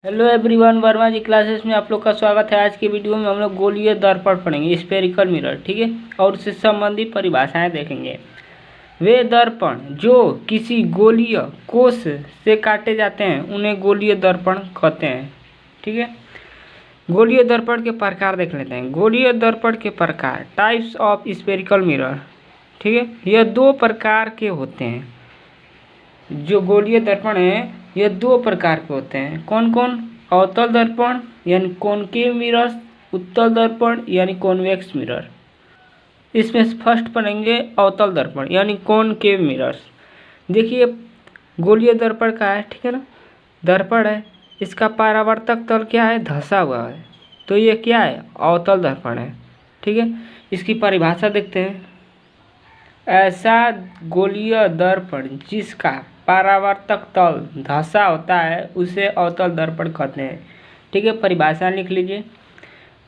Hello everyone, Verma जी classes में आप लोग का स्वागत है। आज की वीडियो में हम लोग गोलीय दर्पण पढ़ेंगे, स्फेरिकल मिरर, ठीक है, और उससे संबंधित परिभाषाएं देखेंगे। वे दर्पण जो किसी गोलीय कोश से काटे जाते हैं उन्हें गोलीय दर्पण कहते हैं, ठीक है। गोलीय दर्पण के प्रकार देख लेते हैं। गोलीय दर्पण के प्रकार, टाइप्स ऑफ स्फेरिकल मिरर, ठीक है। यह दो प्रकार के होते हैं। जो गोलीय दर्पण है ये दो प्रकार के होते हैं। कौन कौन? अवतल दर्पण यानी कॉनकेव मिरर, उत्तल दर्पण यानी कॉन्वेक्स मिरर। इसमें फर्स्ट पढ़ेंगे अवतल दर्पण यानी कॉनकेव मिरर्स। देखिए गोलीय दर्पण का है, ठीक है ना, दर्पण है, इसका परावर्तक तल क्या है? धंसा हुआ है, तो ये क्या है? अवतल दर्पण है, ठीक है। इसकी परिभाषा देखते हैं। ऐसा गोलीय दर्पण जिसका परावर्तक तल धंसा होता है उसे अवतल दर्पण कहते हैं, ठीक है। परिभाषा लिख लीजिए।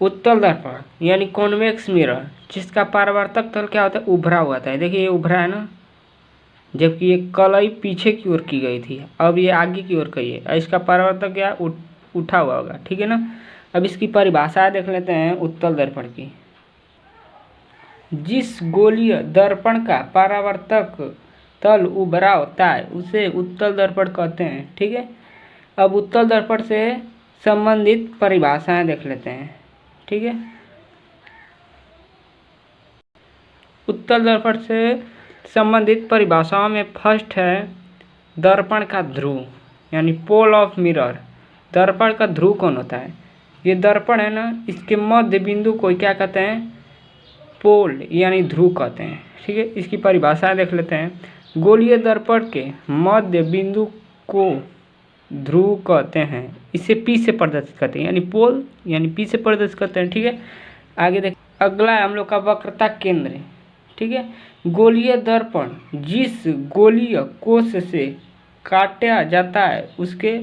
उत्तल दर्पण यानी कॉन्वेक्स मिरर, जिसका परावर्तक तल क्या होता है? उभरा हुआ होता है। देखिए ये उभरा है ना, जबकि ये कलई पीछे की ओर की गई थी, अब ये आगे की ओर गई है। इसका परावर्तक क्या उठा हुआ होगा, ठीक है ना। अब इसकी परिभाषा देख लेते हैं उत्तल दर्पण की। जिस गोलीय दर्पण का परावर्तक तल उभरा होता है उसे उत्तल दर्पण कहते हैं, ठीक है। अब उत्तल दर्पण से संबंधित परिभाषाएं देख लेते हैं, ठीक है। उत्तल दर्पण से संबंधित परिभाषाओं में फर्स्ट है दर्पण का ध्रुव यानी पोल ऑफ मिरर। दर्पण का ध्रुव कौन होता है? ये दर्पण है ना, इसके मध्य बिंदु को क्या कहते हैं? पोल यानी ध्रुव कहते हैं, ठीक है। इसकी परिभाषा देख लेते हैं। गोलीय दर्पण के मध्य बिंदु को ध्रुव कहते हैं। इसे पी से प्रदर्शित करते हैं, यानी पोल यानी पी से प्रदर्शित करते हैं, ठीक है। आगे देख, अगला है हम लोग का वक्रता केंद्र, ठीक है। गोलीय दर्पण जिस गोलीय कोश से काटा जाता है उसके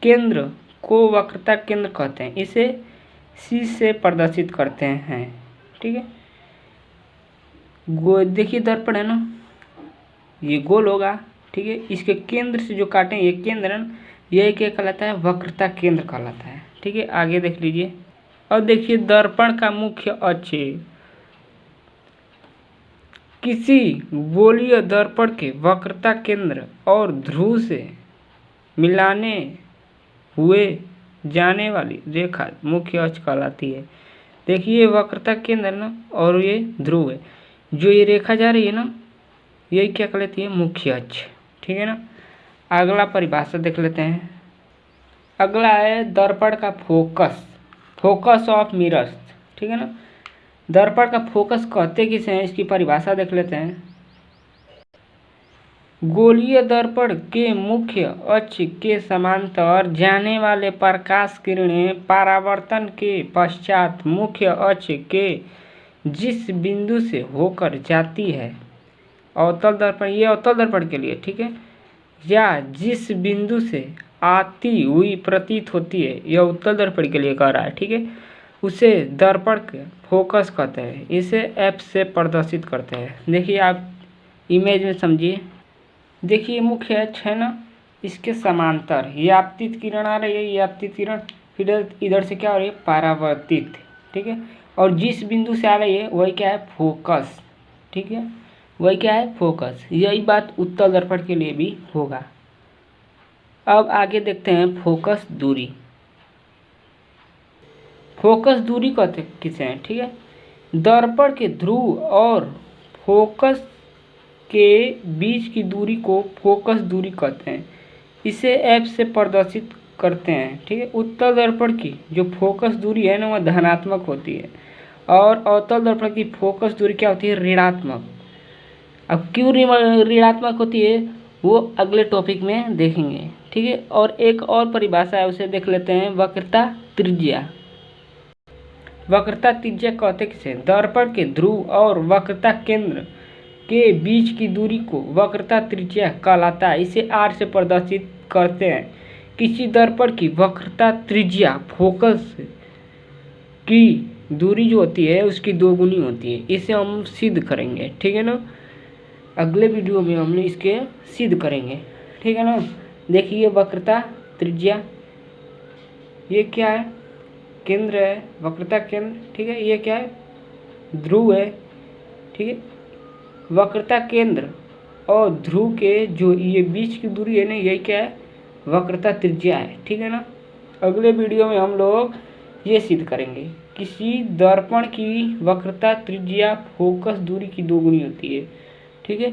केंद्र को वक्रता केंद्र कहते हैं। इसे सी से प्रदर्शित करते हैं, ठीक है। देखिए दर्पण है ना, ये गोल होगा, ठीक है। इसके केंद्र से जो काटें ये केंद्र है ना, यही क्या कहलाता है? वक्रता केंद्र कहलाता है, ठीक है। आगे देख लीजिए। और देखिए दर्पण का मुख्य अक्ष किसी गोलीय दर्पण के वक्रता केंद्र और ध्रुव से मिलाने हुए जाने वाली रेखा मुख्य अक्ष कहलाती है। देखिए वक्रता केंद्र ना और ये ध्रुव है, जो ये रेखा जा रही है ना, यही क्या कहलाती है? मुख्य अक्ष, ठीक है ना। अगला परिभाषा देख लेते हैं। अगला है दर्पण का फोकस, फोकस ऑफ मिरर्स, ठीक है ना। दर्पण का फोकस कहते किसे हैं? इसकी परिभाषा देख लेते हैं। गोलीय दर्पण के मुख्य अक्ष के समांतर जाने वाले प्रकाश किरणें परावर्तन के पश्चात मुख्य अक्ष के जिस बिंदु से होकर जाती है, अवतल दर्पण, ये अवतल दर्पण के लिए, ठीक है, या जिस बिंदु से आती हुई प्रतीत होती है, यह उत्तल दर्पण के लिए कह रहा है, ठीक है, उसे दर्पण के फोकस कहते हैं। इसे एफ से प्रदर्शित करते हैं। देखिए आप इमेज में समझिए। देखिए मुख्य अक्ष है ना, इसके समांतर ये आपतित किरण आ रही है, ये आपतित किरण फिर इधर से क्या हो रही है? परावर्तित, ठीक है। और जिस बिंदु से आ रही है वही क्या है? फोकस, ठीक है, वही क्या है? फोकस। यही बात उत्तल दर्पण के लिए भी होगा। अब आगे देखते हैं फोकस दूरी। फोकस दूरी कहते किसे हैं? ठीक है, दर्पण के ध्रुव और फोकस के बीच की दूरी को फोकस दूरी कहते हैं। इसे एफ से प्रदर्शित करते हैं, ठीक है। उत्तल दर्पण की जो फोकस दूरी है ना वह धनात्मक होती है और अवतल दर्पण की फोकस दूरी क्या होती है? ऋणात्मक। अब क्यों ऋणात्मक होती है वो अगले टॉपिक में देखेंगे, ठीक है। और एक और परिभाषा है उसे देख लेते हैं, वक्रता त्रिज्या। वक्रता त्रिज्या कहते किसे? दर्पण के ध्रुव और वक्रता केंद्र के बीच की दूरी को वक्रता त्रिज्या कहलाता है। इसे आर से प्रदर्शित करते हैं। किसी दर्पण की वक्रता त्रिज्या फोकस की दूरी जो होती है उसकी दोगुनी होती है। इसे हम सिद्ध करेंगे, ठीक है ना। अगले वीडियो में हमने इसके सिद्ध करेंगे, ठीक है ना। देखिए वक्रता त्रिज्या, ये क्या है, केंद्र है, वक्रता केंद्र, ठीक है। ये क्या है, ध्रुव है, ठीक है। वक्रता केंद्र और ध्रुव के जो ये बीच की दूरी है ना, यही क्या है, वक्रता त्रिज्या है, ठीक है ना। अगले वीडियो में हम लोग ये सिद्ध करेंगे, किसी दर्पण की वक्रता त्रिज्या फोकस दूरी की दोगुनी होती है, ठीक है।